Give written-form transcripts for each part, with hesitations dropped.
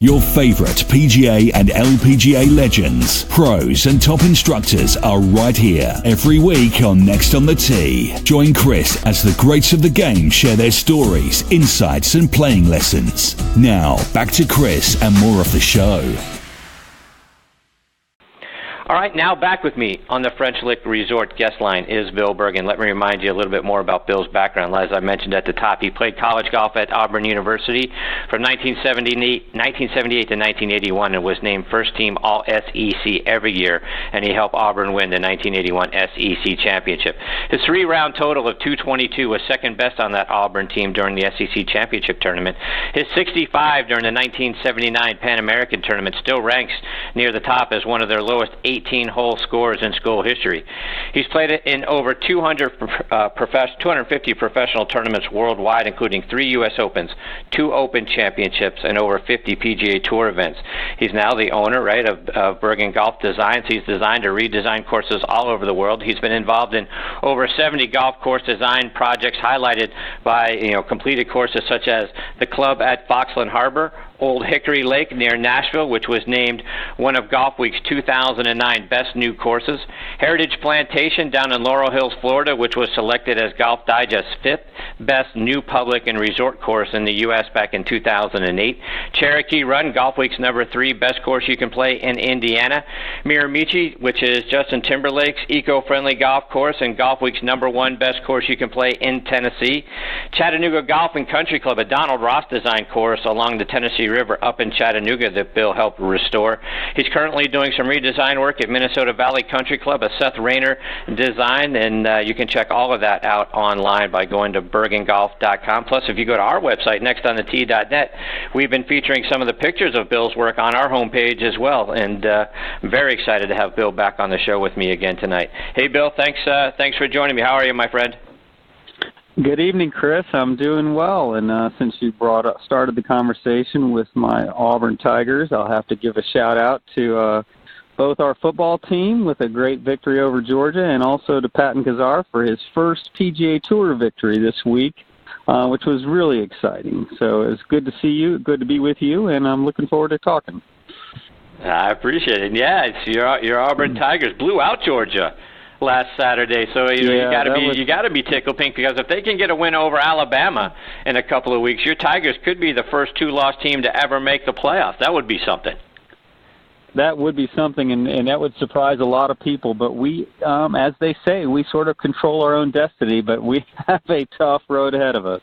Your favorite PGA and LPGA legends, pros and top instructors are right here every week on Next on the Tee. Join Chris as the greats of the game share their stories, insights and playing lessons. Now, back to Chris and more of the show. All right, now back with me on the French Lick Resort guest line is Bill Bergin. Let me remind you a little bit more about Bill's background. As I mentioned at the top, he played college golf at Auburn University from 1978 to 1981 and was named first-team All-SEC every year, and he helped Auburn win the 1981 SEC Championship. His three-round total of 222 was second best on that Auburn team during the SEC Championship tournament. His 65 during the 1979 Pan American tournament still ranks near the top as one of their lowest 18-hole scores in school history. He's played in over 250 professional tournaments worldwide, including 3 U.S. Opens, 2 Open Championships, and over 50 PGA Tour events. He's now the owner, of Bergin Golf Designs. He's designed or redesigned courses all over the world. He's been involved in over 70 golf course design projects, highlighted by completed courses such as the club at Foxland Harbor, Old Hickory Lake near Nashville, which was named one of Golf Week's 2009 Best New Courses, Heritage Plantation down in Laurel Hills, Florida, which was selected as Golf Digest's 5th Best New Public and Resort Course in the U.S. back in 2008, Cherokee Run, Golf Week's number 3 Best Course you can play in Indiana, Miramichi, which is Justin Timberlake's eco-friendly golf course and Golf Week's number 1 Best Course you can play in Tennessee, Chattanooga Golf and Country Club, a Donald Ross designed course along the Tennessee River up in Chattanooga that Bill helped restore. He's currently doing some redesign work at Minnesota Valley Country Club, a Seth Raynor design, and you can check all of that out online by going to bergingolf.com. Plus, if you go to our website, nextonthetee.net, we've been featuring some of the pictures of Bill's work on our homepage as well, and I'm very excited to have Bill back on the show with me again tonight. Hey, Bill, thanks for joining me. How are you, my friend? Good evening, Chris. I'm doing well, and since you started the conversation with my Auburn Tigers, I'll have to give a shout-out to both our football team with a great victory over Georgia, and also to Patton Kazar for his first PGA Tour victory this week, which was really exciting. So it's good to see you, good to be with you, and I'm looking forward to talking. I appreciate it. Yeah, it's your Auburn Tigers blew out Georgia last Saturday, so you got to be tickled pink, because if they can get a win over Alabama in a couple of weeks, your Tigers could be the first 2-loss team to ever make the playoffs. That would be something. That would be something, and that would surprise a lot of people. But we, as they say, we sort of control our own destiny, but we have a tough road ahead of us.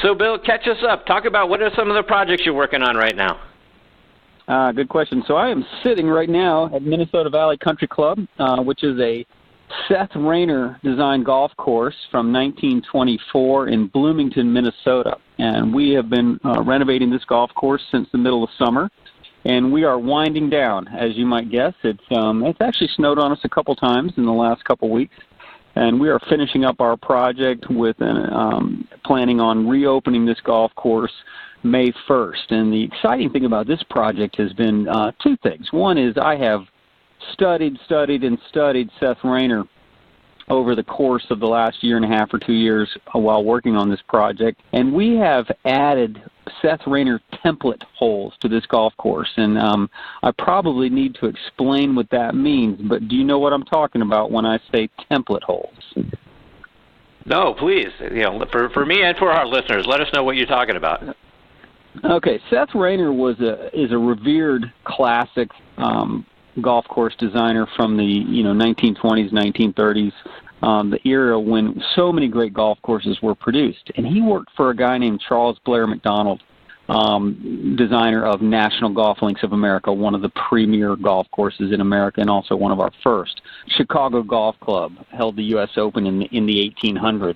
So, Bill, catch us up. Talk about what are some of the projects you're working on right now. Good question. So I am sitting right now at Minnesota Valley Country Club, which is a Seth Raynor designed golf course from 1924 in Bloomington, Minnesota. And we have been renovating this golf course since the middle of summer. And we are winding down, as you might guess. It's actually snowed on us a couple times in the last couple weeks. And we are finishing up our project with planning on reopening this golf course May 1st. And the exciting thing about this project has been 2 things. One is I have studied Seth Raynor over the course of the last year and a half or 2 years while working on this project. And we have added Seth Raynor template holes to this golf course. And I probably need to explain what that means, but do you know what I'm talking about when I say template holes? No, please. For me and for our listeners, let us know what you're talking about. Okay, Seth Raynor is a revered classic golf course designer from the 1920s, 1930s, the era when so many great golf courses were produced. And he worked for a guy named Charles Blair McDonald, designer of National Golf Links of America, one of the premier golf courses in America, and also one of our first. Chicago Golf Club held the U.S. Open in the 1800s.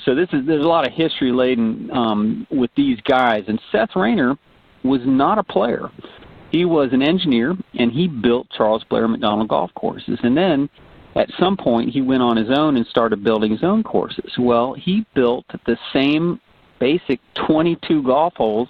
So there's a lot of history laden with these guys. And Seth Raynor was not a player. He was an engineer, and he built Charles Blair McDonald golf courses. And then at some point, he went on his own and started building his own courses. Well, he built the same basic 22 golf holes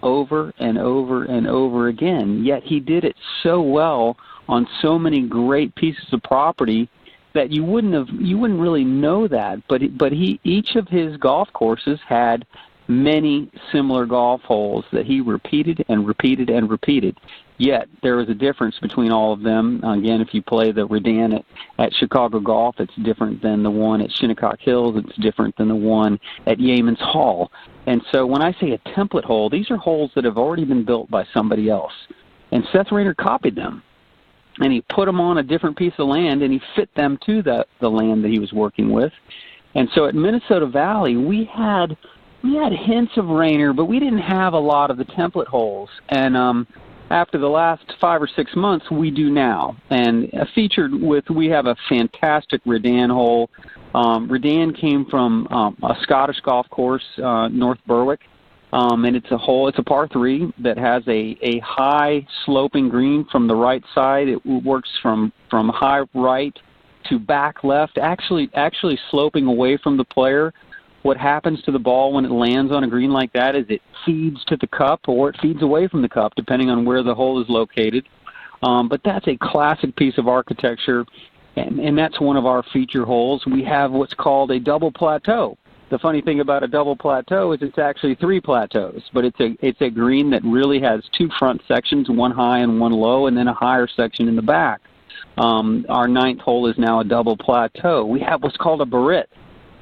over and over and over again, yet he did it so well on so many great pieces of property that you wouldn't really know that, but each of his golf courses had many similar golf holes that he repeated and repeated and repeated. Yet there was a difference between all of them. Again, if you play the Redan at Chicago Golf, it's different than the one at Shinnecock Hills. It's different than the one at Yeamans Hall. And so when I say a template hole, these are holes that have already been built by somebody else. And Seth Raynor copied them. And he put them on a different piece of land, and he fit them to the land that he was working with. And so at Minnesota Valley, we had hints of Raynor, but we didn't have a lot of the template holes. And after the last 5 or 6 months, we do now. And we have a fantastic Redan hole. Redan came from a Scottish golf course, North Berwick. And it's a par 3 that has a high sloping green from the right side. It works from high right to back left, actually sloping away from the player. What happens to the ball when it lands on a green like that is it feeds to the cup or it feeds away from the cup, depending on where the hole is located. But that's a classic piece of architecture, and that's one of our feature holes. We have what's called a double plateau. The funny thing about a double plateau is it's actually 3 plateaus, but it's a green that really has 2 front sections, one high and one low, and then a higher section in the back. Our 9th hole is now a double plateau. We have what's called a barrette.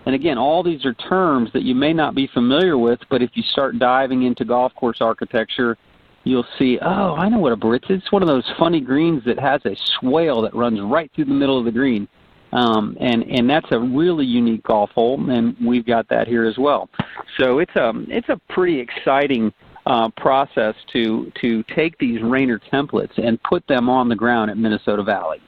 And again, all these are terms that you may not be familiar with, but if you start diving into golf course architecture, you'll see, oh, I know what a barrette is. It's one of those funny greens that has a swale that runs right through the middle of the green. And that's a really unique golf hole, and we've got that here as well. So it's a pretty exciting process to take these Raynor templates and put them on the ground at Minnesota Valley.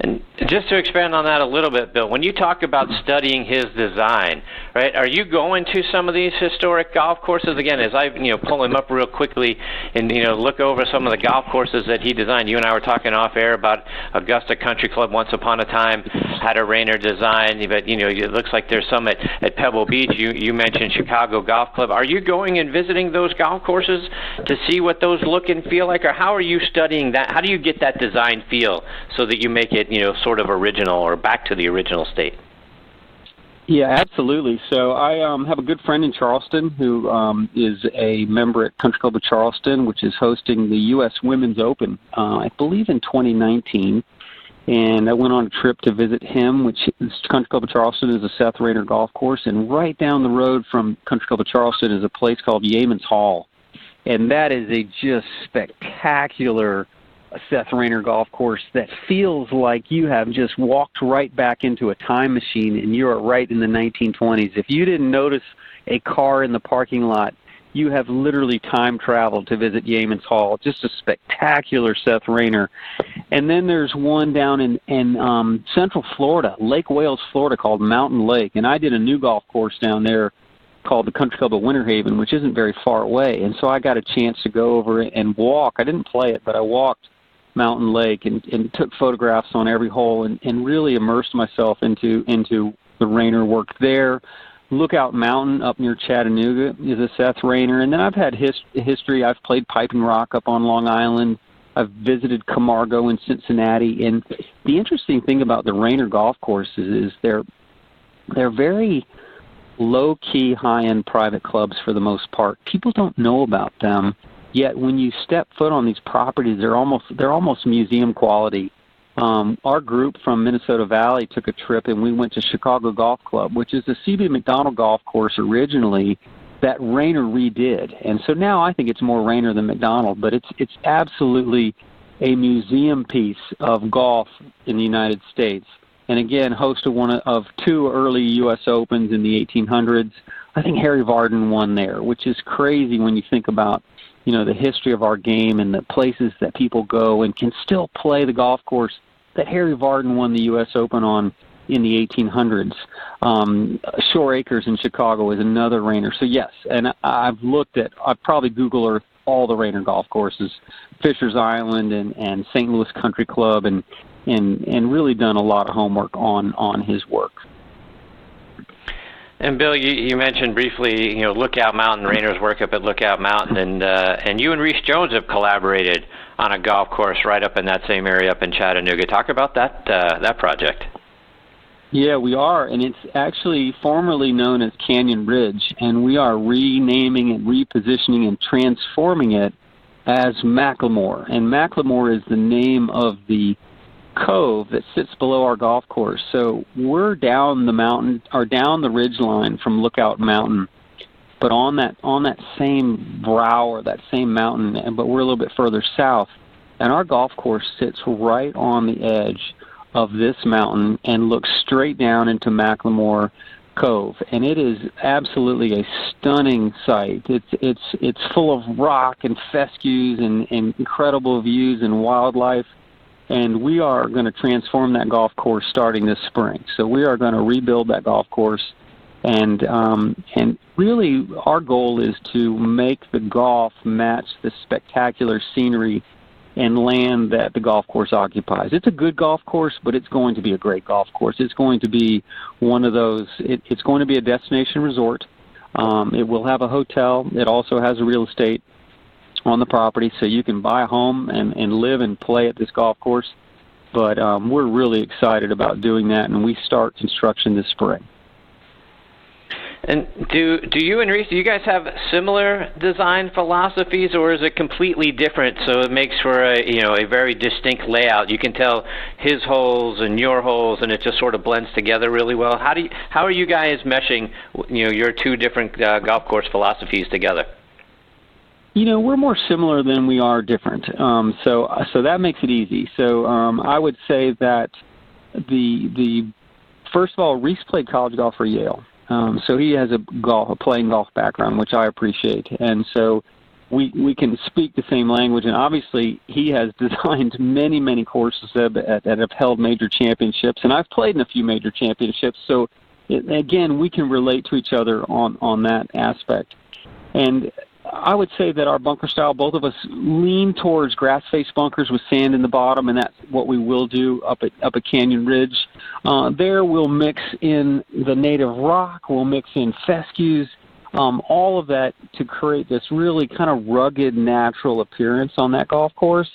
And just to expand on that a little bit, Bill, when you talk about studying his design, right, are you going to some of these historic golf courses? Again, as I pull him up real quickly and look over some of the golf courses that he designed. You and I were talking off air about Augusta Country Club once upon a time had a Raynor design, but it looks like there's some at Pebble Beach. You mentioned Chicago Golf Club. Are you going and visiting those golf courses to see what those look and feel like, or how are you studying that? How do you get that design feel so that you make it sort of original or back to the original state? Yeah, absolutely. So I have a good friend in Charleston who is a member at Country Club of Charleston, which is hosting the U.S. Women's Open, I believe in 2019. And I went on a trip to visit him, which is Country Club of Charleston is a Seth Raynor golf course. And right down the road from Country Club of Charleston is a place called Yeamans Hall. And that is a just spectacular Seth Raynor golf course that feels like you have just walked right back into a time machine and you're right in the 1920s. If you didn't notice a car in the parking lot, you have literally time traveled to visit Yeamans Hall. Just a spectacular Seth Raynor. And then there's one down in Central Florida, Lake Wales, Florida, called Mountain Lake. And I did a new golf course down there called the Country Club of Winter Haven, which isn't very far away. And so I got a chance to go over and walk. I didn't play it, but I walked Mountain Lake and took photographs on every hole and really immersed myself into the Raynor work there. Lookout Mountain up near Chattanooga is a Seth Raynor. And then I've had history. I've played Piping Rock up on Long Island. I've visited Camargo in Cincinnati. And the interesting thing about the Raynor golf courses is they're very low-key, high-end private clubs for the most part. People don't know about them. Yet when you step foot on these properties, they're almost museum quality. Our group from Minnesota Valley took a trip and we went to Chicago Golf Club, which is a C.B. McDonald golf course originally that Raynor redid. And so now I think it's more Raynor than McDonald, but it's absolutely a museum piece of golf in the United States. And again, hosted one of 2 early U.S. Opens in the 1800s. I think Harry Vardon won there, which is crazy when you think about the history of our game and the places that people go and can still play the golf course that Harry Vardon won the U.S. Open on in the 1800s. Shore Acres in Chicago is another Raynor. So yes, and I've probably Google Earth all the Raynor golf courses, Fisher's Island and St. Louis Country Club, and really done a lot of homework on his work. And Bill, you mentioned briefly, Lookout Mountain, Raynor's work up at Lookout Mountain, and you and Reese Jones have collaborated on a golf course right up in that same area up in Chattanooga. Talk about that project. Yeah, we are, and it's actually formerly known as Canyon Ridge, and we are renaming and repositioning and transforming it as Macklemore. And Macklemore is the name of the cove that sits below our golf course. So we're down the mountain, or down the ridge line from Lookout Mountain, but on that same brow or that same mountain, but we're a little bit further south. And our golf course sits right on the edge of this mountain and looks straight down into Macklemore Cove, and it is absolutely a stunning sight. It's full of rock and fescues and incredible views and wildlife, and we are going to transform that golf course starting this spring. So we are going to rebuild that golf course, and really our goal is to make the golf match the spectacular scenery and land that the golf course occupies. It's a good golf course, but it's going to be a great golf course. It's going to be one of those, it's going to be a destination resort. It will have a hotel. It also has real estate on the property, so you can buy a home and live and play at this golf course. But we're really excited about doing that, and we start construction this spring. And do you and Reese, do you guys have similar design philosophies, or is it completely different? So it makes for a very distinct layout. You can tell his holes and your holes, and it just sort of blends together really well. How are you guys meshing your two different golf course philosophies together? We're more similar than we are different. So that makes it easy. So I would say that the first of all, Reese played college golf for Yale. So he has a playing golf background, which I appreciate. And so we can speak the same language. And obviously he has designed many, many courses that have held major championships. And I've played in a few major championships. So, again, we can relate to each other on that aspect. And I would say that our bunker style, both of us lean towards grass-faced bunkers with sand in the bottom, and that's what we will do up at Canyon Ridge. There we'll mix in the native rock, we'll mix in fescues, all of that to create this really kind of rugged, natural appearance on that golf course.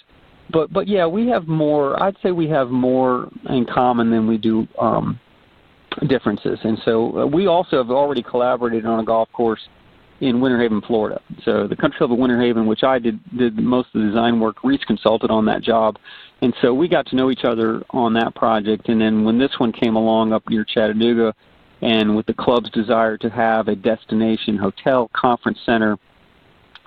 But yeah, we have more, I'd say we have more in common than we do differences. And so we also have already collaborated on a golf course in Winter Haven, Florida. So the Country Club of Winter Haven, which I did most of the design work, Reese consulted on that job. And so we got to know each other on that project. And then when this one came along up near Chattanooga, and with the club's desire to have a destination hotel conference center,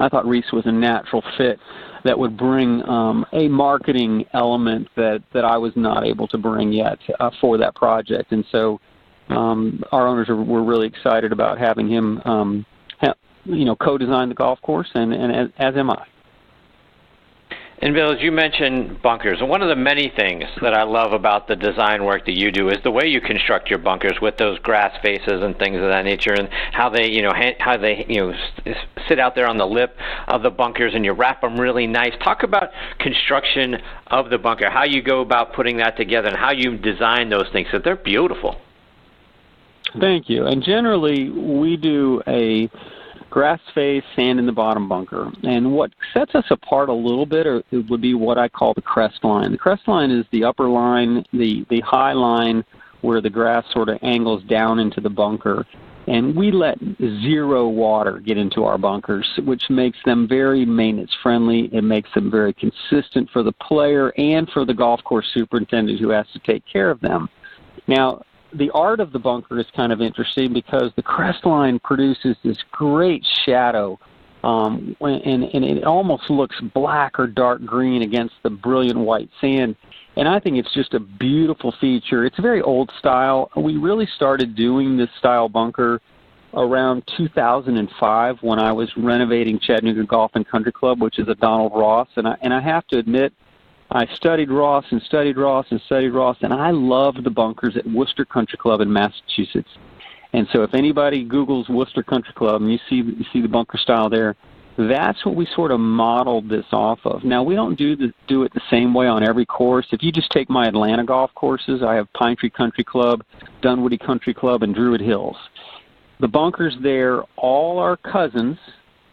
I thought Reese was a natural fit that would bring a marketing element that I was not able to bring yet for that project. And so our owners were really excited about having him co-design the golf course, and as am I. And Bill, as you mentioned bunkers, and one of the many things that I love about the design work that you do is the way you construct your bunkers with those grass faces and things of that nature, and how they sit out there on the lip of the bunkers, and you wrap them really nice. Talk about construction of the bunker, how you go about putting that together, and how you design those things, because they're beautiful. Thank you. And generally, we do a grass face, sand in the bottom bunker. And what sets us apart a little bit would be what I call the crest line. The crest line is the upper line, the high line where the grass sort of angles down into the bunker. And we let zero water get into our bunkers, which makes them very maintenance friendly. It makes them very consistent for the player and for the golf course superintendent who has to take care of them. Now, the art of the bunker is kind of interesting because the crest line produces this great shadow, and it almost looks black or dark green against the brilliant white sand. And I think it's just a beautiful feature. It's very old style. We really started doing this style bunker around 2005 when I was renovating Chattanooga Golf and Country Club, which is a Donald Ross. And I have to admit, I studied Ross and studied Ross and studied Ross, and I loved the bunkers at Worcester Country Club in Massachusetts. And so if anybody Googles Worcester Country Club and you see the bunker style there, that's what we sort of modeled this off of. Now, we don't do it the same way on every course. If you just take my Atlanta golf courses, I have Pine Tree Country Club, Dunwoody Country Club, and Druid Hills. The bunkers there all are cousins,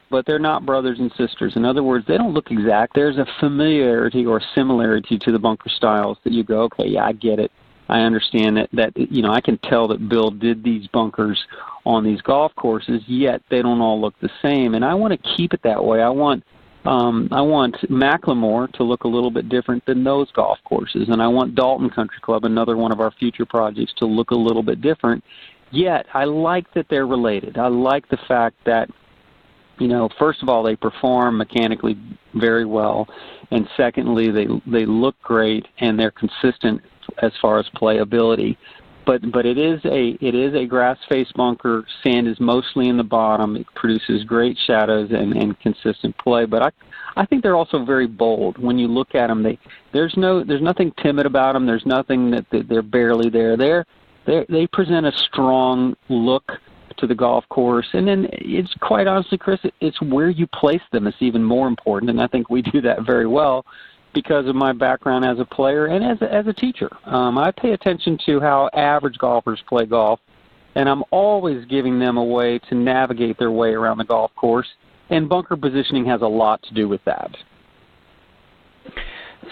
but they're not brothers and sisters. In other words, they don't look exact. There's a familiarity or similarity to the bunker styles that you go, okay, yeah, I get it. I understand that I can tell that Bill did these bunkers on these golf courses, yet they don't all look the same. And I want to keep it that way. I want Macklemore to look a little bit different than those golf courses. And I want Dalton Country Club, another one of our future projects, to look a little bit different. Yet I like that they're related. I like the fact that, first of all, they perform mechanically very well. And secondly, they look great and they're consistent as far as playability. But it is a grass face bunker. Sand is mostly in the bottom. It produces great shadows and consistent play. But I think they're also very bold. When you look at them, there's nothing timid about them. There's nothing that they're barely there. They present a strong look to the golf course. And then it's quite honestly, Chris, it's where you place them that's even more important. And I think we do that very well, because of my background as a player and as a teacher. I pay attention to how average golfers play golf, and I'm always giving them a way to navigate their way around the golf course, and bunker positioning has a lot to do with that.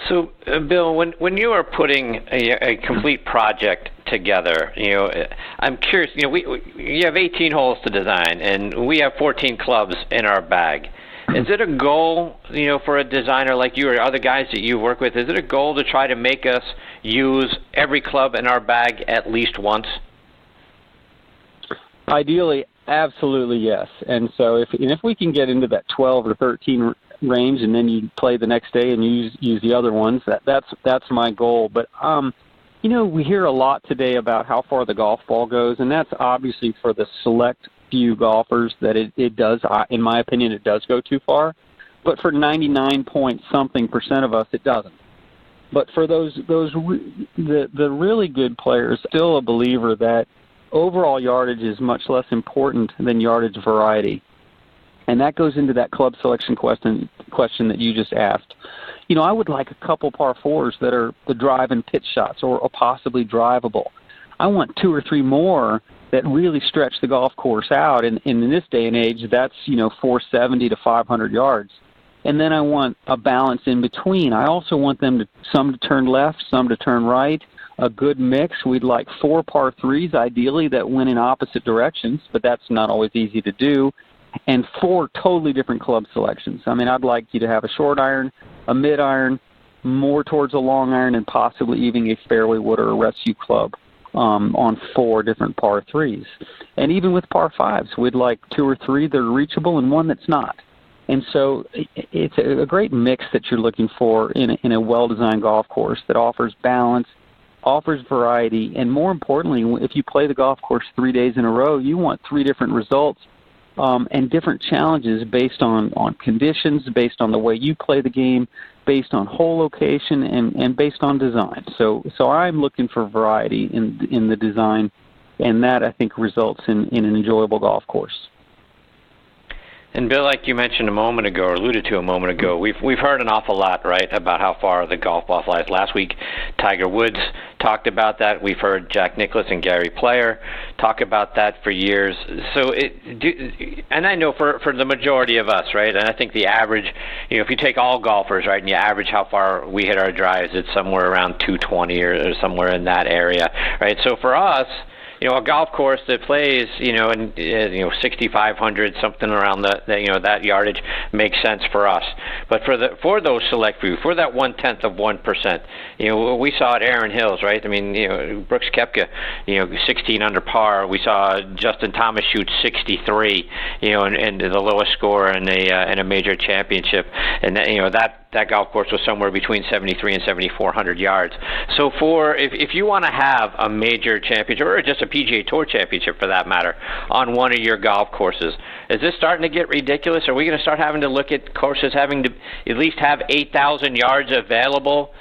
So, Bill, when you are putting a complete project together, I'm curious, you have 18 holes to design, and we have 14 clubs in our bag. Is it a goal, for a designer like you or other guys that you work with, is it a goal to try to make us use every club in our bag at least once? Ideally, absolutely yes. And so if we can get into that 12 or 13 range, and then you play the next day and use the other ones, that's my goal. But we hear a lot today about how far the golf ball goes, and that's obviously for the select few golfers that it does, in my opinion, it does go too far. But for 99-point-something% of us, it doesn't. But for the really good players, still a believer that overall yardage is much less important than yardage variety. And that goes into that club selection question that you just asked. I would like a couple par fours that are the drive and pitch shots or possibly drivable. I want 2 or 3 more that really stretch the golf course out. And in this day and age, that's, 470 to 500 yards. And then I want a balance in between. I also want some to turn left, some to turn right, a good mix. We'd like 4 par threes, ideally, that went in opposite directions, but that's not always easy to do. And 4 totally different club selections. I mean, I'd like you to have a short iron, a mid iron, more towards a long iron, and possibly even a fairway wood or a rescue club on 4 different par threes. And even with par fives, we'd like 2 or 3 that are reachable and 1 that's not. And so it's a great mix that you're looking for in a well-designed golf course that offers balance, offers variety, and more importantly, if you play the golf course 3 days in a row, you want 3 different results and different challenges based on conditions, based on the way you play the game, based on hole location, and based on design. So I'm looking for variety in the design, and that, I think, results in an enjoyable golf course. And Bill, like you mentioned a moment ago, or alluded to a moment ago, we've heard an awful lot, right, about how far the golf ball flies. Last week, Tiger Woods talked about that. We've heard Jack Nicklaus and Gary Player talk about that for years. So, and I know for the majority of us, right, and I think the average, if you take all golfers, right, and you average how far we hit our drives, it's somewhere around 220 or somewhere in that area, right? So for us, a golf course that plays, in 6,500, something around that yardage makes sense for us. But for those select few, for that 0.1%, we saw at Erin Hills, right? I mean, Brooks Koepka, 16 under par. We saw Justin Thomas shoot 63, and the lowest score in a major championship, and that golf course was somewhere between 73 and 7,400 yards. So if you want to have a major championship, or just a PGA Tour championship for that matter, on one of your golf courses, is this starting to get ridiculous? Are we going to start having to look at courses having to at least have 8,000 yards available,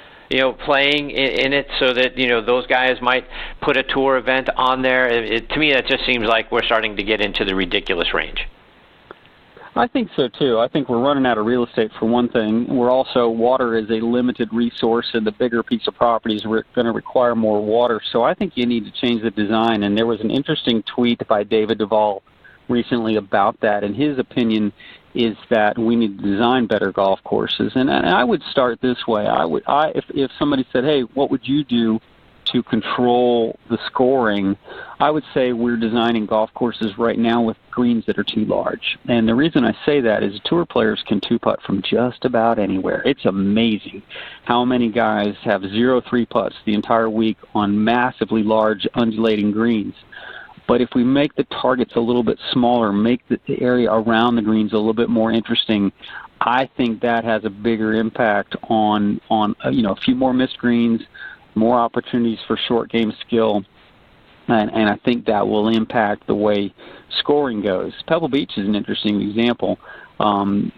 playing in it, so that, those guys might put a tour event on there? To me, that just seems like we're starting to get into the ridiculous range. I think so, too. I think we're running out of real estate, for one thing. Water is a limited resource, and the bigger piece of property is going to require more water. So I think you need to change the design. And there was an interesting tweet by David Duval recently about that, and his opinion is that we need to design better golf courses. And I would start this way. If somebody said, hey, what would you do to control the scoring, I would say we're designing golf courses right now with greens that are too large. And the reason I say that is tour players can two-putt from just about anywhere. It's amazing how many guys have 0 3-putts the entire week on massively large undulating greens. But if we make the targets a little bit smaller, make the area around the greens a little bit more interesting, I think that has a bigger impact on a few more missed greens, more opportunities for short game skill, and I think that will impact the way scoring goes. Pebble Beach is an interesting example.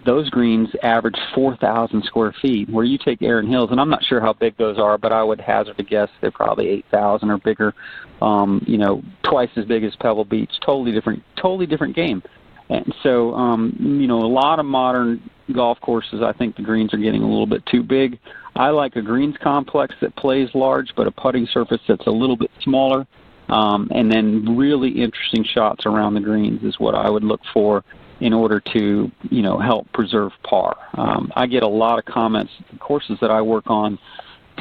Those greens average 4,000 square feet, where you take Erin Hills, and I'm not sure how big those are, but I would hazard a guess they're probably 8,000 or bigger, twice as big as Pebble Beach. Totally different game. And so, a lot of modern golf courses, I think the greens are getting a little bit too big. I like a greens complex that plays large, but a putting surface that's a little bit smaller, and then really interesting shots around the greens is what I would look for in order to, help preserve par. I get a lot of comments. The courses that I work on,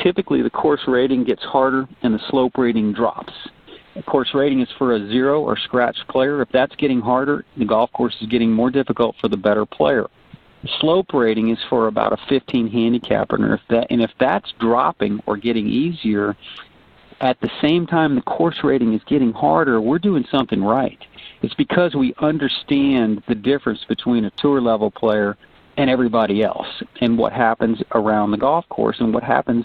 typically the course rating gets harder and the slope rating drops. The course rating is for a 0 or scratch player. If that's getting harder, the golf course is getting more difficult for the better player. The slope rating is for about a 15 handicapper, and if that's dropping or getting easier, at the same time the course rating is getting harder, we're doing something right. It's because we understand the difference between a tour level player and everybody else, and what happens around the golf course and what happens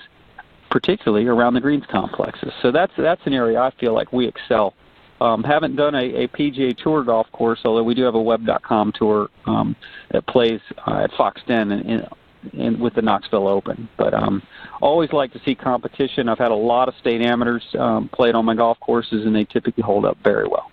particularly around the greens complexes. So that's an area I feel like we excel. Haven't done a PGA Tour golf course, although we do have a web.com tour that plays at Fox Den and with the Knoxville Open. But always like to see competition. I've had a lot of state amateurs play it on my golf courses, and they typically hold up very well.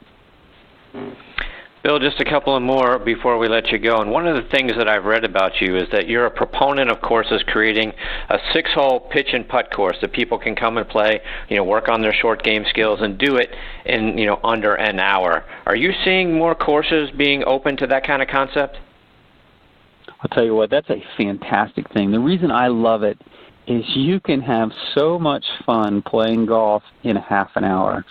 Bill, just a couple of more before we let you go. And one of the things that I've read about you is that you're a proponent of courses creating a 6-hole pitch and putt course that people can come and play, work on their short game skills and do it in, under an hour. Are you seeing more courses being open to that kind of concept? I'll tell you what, that's a fantastic thing. The reason I love it is you can have so much fun playing golf in a half an hour.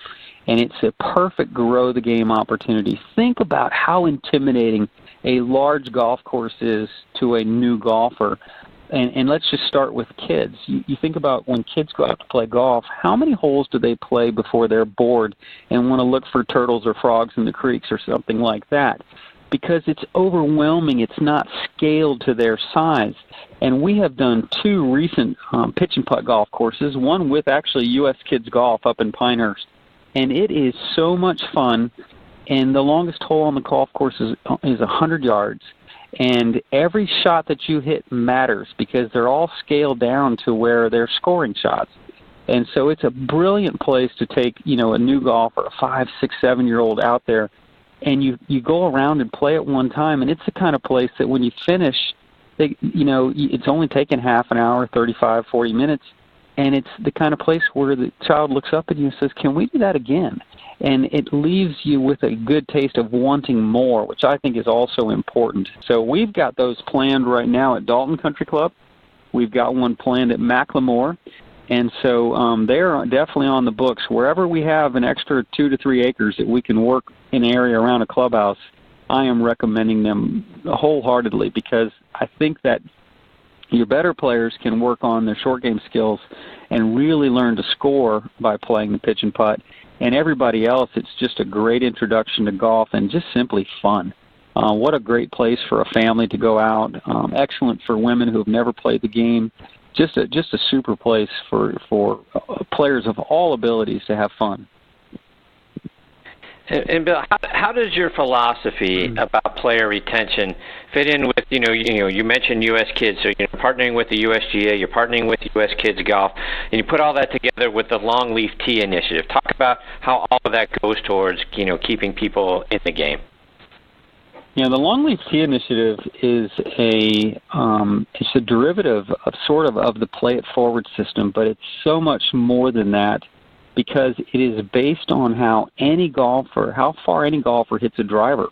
And it's a perfect grow-the-game opportunity. Think about how intimidating a large golf course is to a new golfer. And let's just start with kids. You think about when kids go out to play golf, how many holes do they play before they're bored and want to look for turtles or frogs in the creeks or something like that? Because it's overwhelming. It's not scaled to their size. And we have done 2 recent pitch and putt golf courses, one with actually U.S. Kids Golf up in Pinehurst. And it is so much fun, and the longest hole on the golf course is 100 yards. And every shot that you hit matters because they're all scaled down to where they're scoring shots. And so it's a brilliant place to take, a new golfer, a 5, 6, 7-year-old out there, and you go around and play at one time. And it's the kind of place that when you finish, it's only taken half an hour, 35, 40 minutes. And it's the kind of place where the child looks up at you and says, can we do that again? And it leaves you with a good taste of wanting more, which I think is also important. So we've got those planned right now at Dalton Country Club. We've got one planned at Macklemore. And so they're definitely on the books. Wherever we have an extra 2 to 3 acres that we can work in an area around a clubhouse, I am recommending them wholeheartedly because I think that your better players can work on their short game skills and really learn to score by playing the pitch and putt. And everybody else, it's just a great introduction to golf and just simply fun. What a great place for a family to go out. Excellent for women who have never played the game. Just a super place for players of all abilities to have fun. And Bill, how does your philosophy about player retention fit in with, you mentioned U.S. Kids, so you're partnering with the USGA, you're partnering with U.S. Kids Golf, and you put all that together with the Longleaf Key initiative. Talk about how all of that goes towards, keeping people in the game. The Longleaf Key initiative is it's a derivative of the Play It Forward system, but it's so much more than that, because it is based on how far any golfer hits a driver.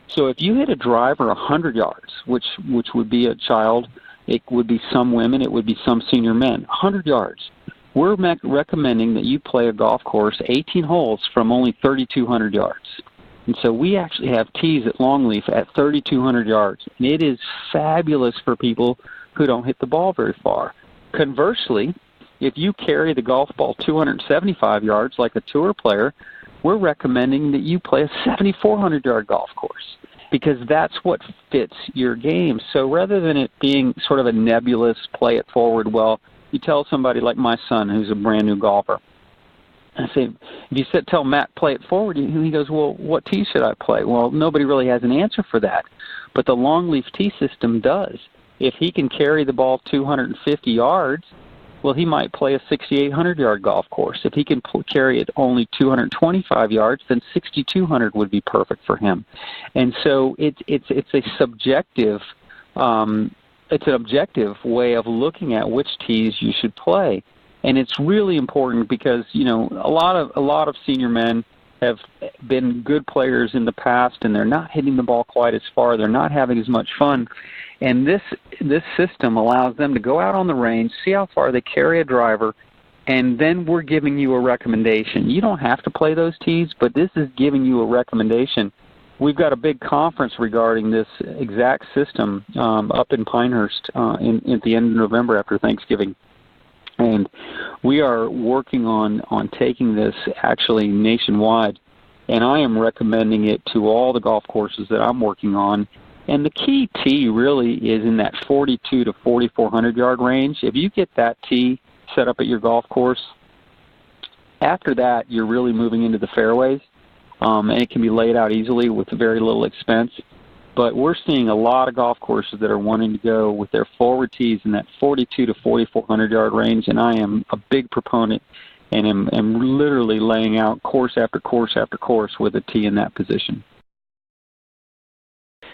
So if you hit a driver 100 yards, which would be a child, it would be some women, it would be some senior men, 100 yards, we're recommending that you play a golf course 18 holes from only 3,200 yards. And so we actually have tees at Longleaf at 3,200 yards. And it is fabulous for people who don't hit the ball very far. Conversely, if you carry the golf ball 275 yards like a tour player, we're recommending that you play a 7,400-yard golf course because that's what fits your game. So rather than it being sort of a nebulous play it forward, well, you tell somebody like my son who's a brand-new golfer, I say, if you tell Matt, play it forward, he goes, well, what tee should I play? Well, nobody really has an answer for that. But the Longleaf tee system does. If he can carry the ball 250 yards, well, he might play a 6,800-yard golf course. If he can carry it only 225 yards, then 6,200 would be perfect for him. And so it's a subjective, it's an objective way of looking at which tees you should play. And it's really important because, you know, a lot of senior men have been good players in the past, and they're not hitting the ball quite as far. They're not having as much fun. And this system allows them to go out on the range, see how far they carry a driver, and then we're giving you a recommendation. You don't have to play those tees, but this is giving you a recommendation. We've got a big conference regarding this exact system up in Pinehurst at the end of November after Thanksgiving. And we are working on taking this actually nationwide, and I am recommending it to all the golf courses that I'm working on. And the key tee really is in that 42 to 4,400 yard range. If you get that tee set up at your golf course, after that you're really moving into the fairways, and it can be laid out easily with very little expense. But we're seeing a lot of golf courses that are wanting to go with their forward tees in that 42 to 4,400 yard range, and I am a big proponent and am literally laying out course after course after course with a tee in that position.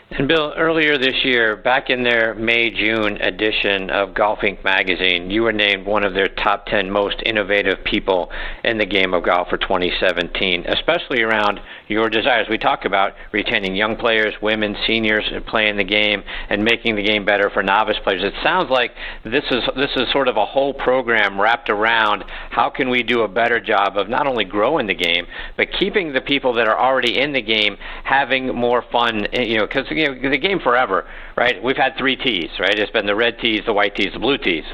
And Bill, earlier this year, back in their May-June edition of Golf Inc. magazine, you were named one of their top 10 most innovative people in the game of golf for 2017, especially around your desires. We talk about retaining young players, women, seniors playing the game, and making the game better for novice players. It sounds like this is sort of a whole program wrapped around how can we do a better job of not only growing the game, but keeping the people that are already in the game having more fun, because the game forever, right? We've had 3 tees, right? It's been the red tees, the white tees, the blue tees,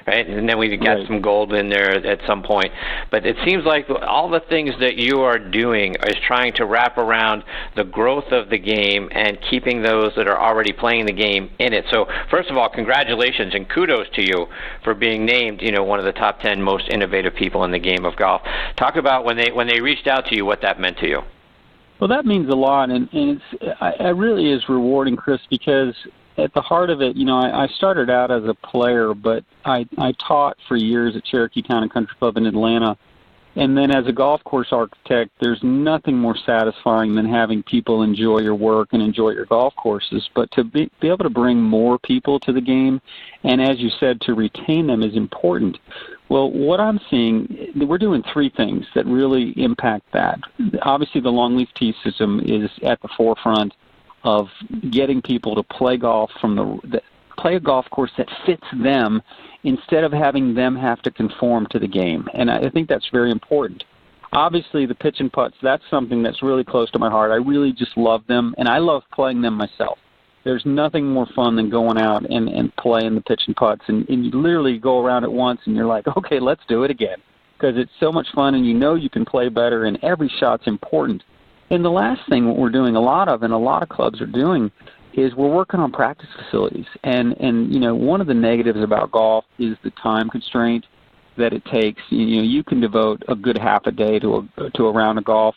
right? And then we got some gold in there at some point. But it seems like all the things that you are doing is trying to wrap around the growth of the game and keeping those that are already playing the game in it. So first of all, congratulations and kudos to you for being named, one of the top 10 most innovative people in the game of golf. Talk about when they reached out to you, what that meant to you. Well, that means a lot, and it really is rewarding, Chris, because at the heart of it, I started out as a player, but I taught for years at Cherokee Town and Country Club in Atlanta. And then as a golf course architect, there's nothing more satisfying than having people enjoy your work and enjoy your golf courses. But to be able to bring more people to the game, and as you said, to retain them is important. Well, what I'm seeing, we're doing 3 things that really impact that. Obviously, the Longleaf Tee system is at the forefront of getting people to play golf play a golf course that fits them instead of having them have to conform to the game. And I think that's very important. Obviously, the pitch and putts, that's something that's really close to my heart. I really just love them, and I love playing them myself. There's nothing more fun than going out and playing the pitch and putts. And you literally go around it once, and you're like, okay, let's do it again. Because it's so much fun, and you can play better, and every shot's important. And the last thing what we're doing a lot of, and a lot of clubs are doing, is we're working on practice facilities. And one of the negatives about golf is the time constraint that it takes. You can devote a good half a day to a round of golf,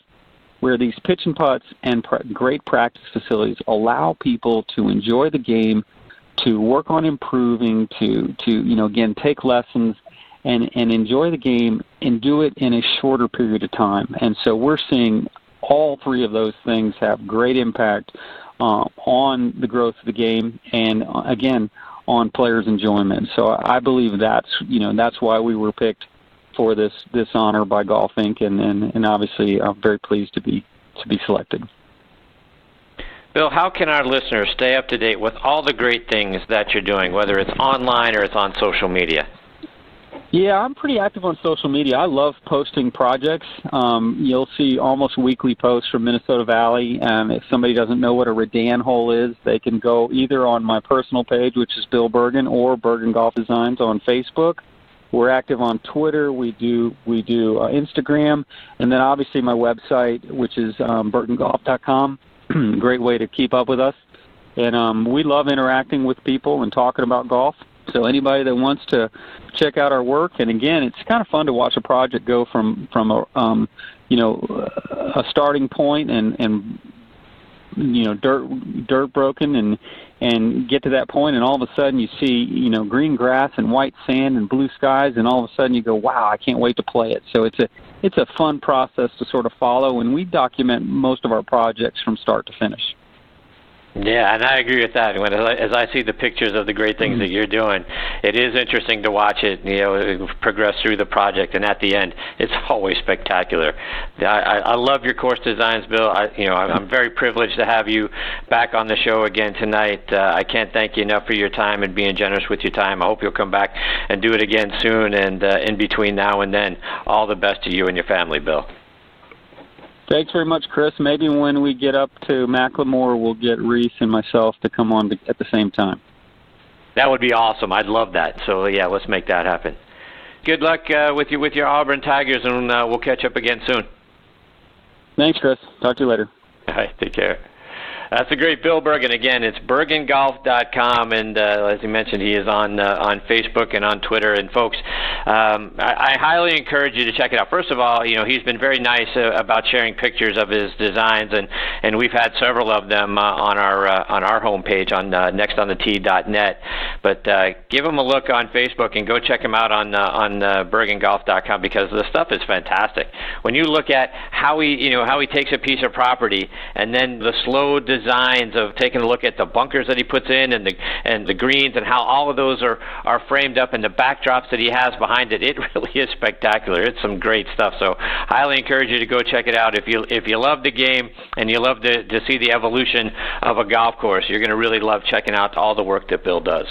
where these pitch and putts and great practice facilities allow people to enjoy the game, to work on improving, to again, take lessons and enjoy the game and do it in a shorter period of time. And so we're seeing all 3 of those things have great impact on the growth of the game and, again, on players' enjoyment. So I believe that's why we were picked for this honor by Golf Inc. and obviously I'm very pleased to be selected. Bill, how can our listeners stay up to date with all the great things that you're doing, whether it's online or it's on social media? Yeah, I'm pretty active on social media. I love posting projects. You'll see almost weekly posts from Minnesota Valley. If somebody doesn't know what a Redan hole is, they can go either on my personal page, which is Bill Bergin, or Bergin Golf Designs on Facebook. We're active on Twitter. We do Instagram, and then obviously my website, which is bergingolf.com. Great way to keep up with us. And we love interacting with people and talking about golf. So anybody that wants to check out our work, and again, it's kind of fun to watch a project go from a starting point and dirt broken and get to that point, and all of a sudden you see green grass and white sand and blue skies, and all of a sudden you go, wow, I can't wait to play it. So it's a fun process to sort of follow, and we document most of our projects from start to finish. Yeah, and I agree with that. As I see the pictures of the great things that you're doing, it is interesting to watch it, progress through the project, and at the end, it's always spectacular. I love your course designs, Bill. I'm very privileged to have you back on the show again tonight. I can't thank you enough for your time and being generous with your time. I hope you'll come back and do it again soon, and in between now and then, all the best to you and your family, Bill. Thanks very much, Chris. Maybe when we get up to Macklemore, we'll get Reese and myself to come on at the same time. That would be awesome. I'd love that. So, yeah, let's make that happen. Good luck with your Auburn Tigers, and we'll catch up again soon. Thanks, Chris. Talk to you later. All right, take care. That's a great Bill Bergin. Again, it's bergingolf.com, and as he mentioned, he is on Facebook and on Twitter. And folks, I highly encourage you to check it out. First of all, he's been very nice about sharing pictures of his designs, and we've had several of them on our homepage on nextonthetee.net. But give him a look on Facebook and go check him out on bergingolf.com, because the stuff is fantastic. When you look at how he takes a piece of property and then the slow designs of taking a look at the bunkers that he puts in and the greens and how all of those are framed up, and the backdrops that he has behind it, it really is spectacular. It's some great stuff. So highly encourage you to go check it out. If you love the game and you love to see the evolution of a golf course, you're going to really love checking out all the work that Bill does.